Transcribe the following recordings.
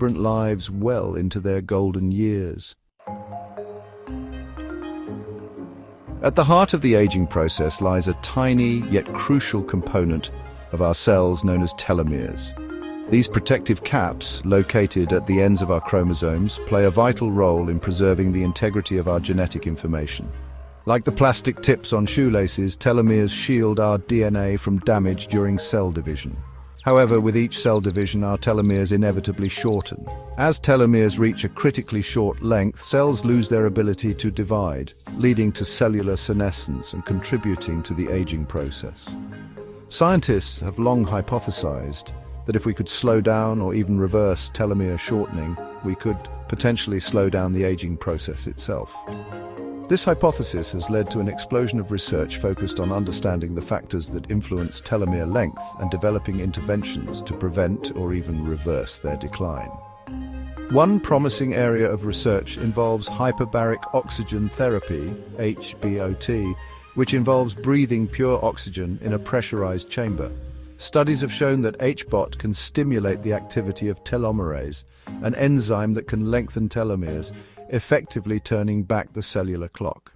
vibrant lives well into their golden years. At the heart of the aging process lies a tiny yet crucial component of our cells known as telomeres. These protective caps, located at the ends of our chromosomes, play a vital role in preserving the integrity of our genetic information. Like the plastic tips on shoelaces, telomeres shield our DNA from damage during cell division. However, with each cell division, our telomeres inevitably shorten. As telomeres reach a critically short length, cells lose their ability to divide, leading to cellular senescence and contributing to the aging process. Scientists have long hypothesized that if we could slow down or even reverse telomere shortening, we could potentially slow down the aging process itself. This hypothesis has led to an explosion of research focused on understanding the factors that influence telomere length and developing interventions to prevent or even reverse their decline. One promising area of research involves hyperbaric oxygen therapy, HBOT, which involves breathing pure oxygen in a pressurized chamber. Studies have shown that HBOT can stimulate the activity of telomerase, an enzyme that can lengthen telomeres, effectively turning back the cellular clock.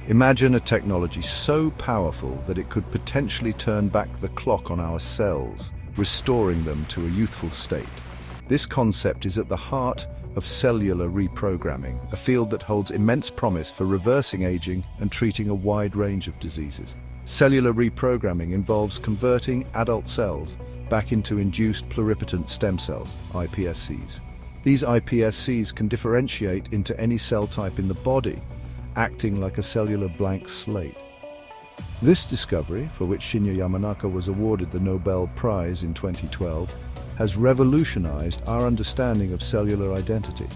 Imagine a technology so powerful that it could potentially turn back the clock on our cells, restoring them to a youthful state. This concept is at the heart of cellular reprogramming, a field that holds immense promise for reversing aging and treating a wide range of diseases. Cellular reprogramming involves converting adult cells back into induced pluripotent stem cells, iPSCs. These iPSCs can differentiate into any cell type in the body, acting like a cellular blank slate. This discovery, for which Shinya Yamanaka was awarded the Nobel Prize in 2012, has revolutionized our understanding of cellular identity.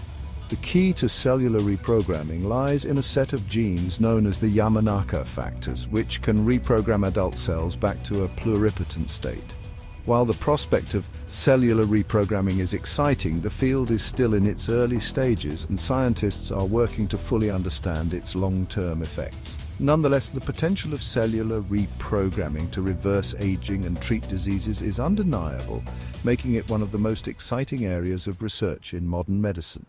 The key to cellular reprogramming lies in a set of genes known as the Yamanaka factors, which can reprogram adult cells back to a pluripotent state. While the prospect of cellular reprogramming is exciting, the field is still in its early stages and scientists are working to fully understand its long-term effects. Nonetheless, the potential of cellular reprogramming to reverse aging and treat diseases is undeniable, making it one of the most exciting areas of research in modern medicine.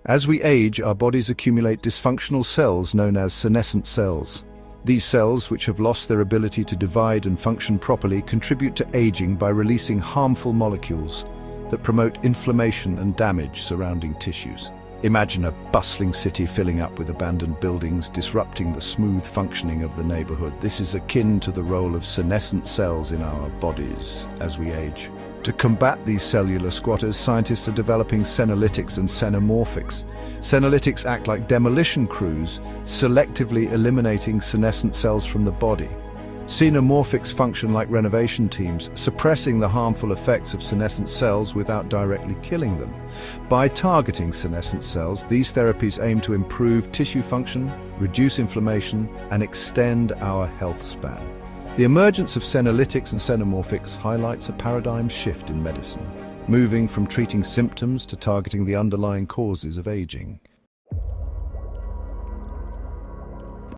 As we age, our bodies accumulate dysfunctional cells known as senescent cells. These cells, which have lost their ability to divide and function properly, contribute to aging by releasing harmful molecules that promote inflammation and damage surrounding tissues. Imagine a bustling city filling up with abandoned buildings, disrupting the smooth functioning of the neighborhood. This is akin to the role of senescent cells in our bodies as we age. To combat these cellular squatters, scientists are developing senolytics and xenomorphics. Senolytics act like demolition crews, selectively eliminating senescent cells from the body. Xenomorphics function like renovation teams, suppressing the harmful effects of senescent cells without directly killing them. By targeting senescent cells, these therapies aim to improve tissue function, reduce inflammation, and extend our health span. The emergence of senolytics and xenomorphics highlights a paradigm shift in medicine, moving from treating symptoms to targeting the underlying causes of aging.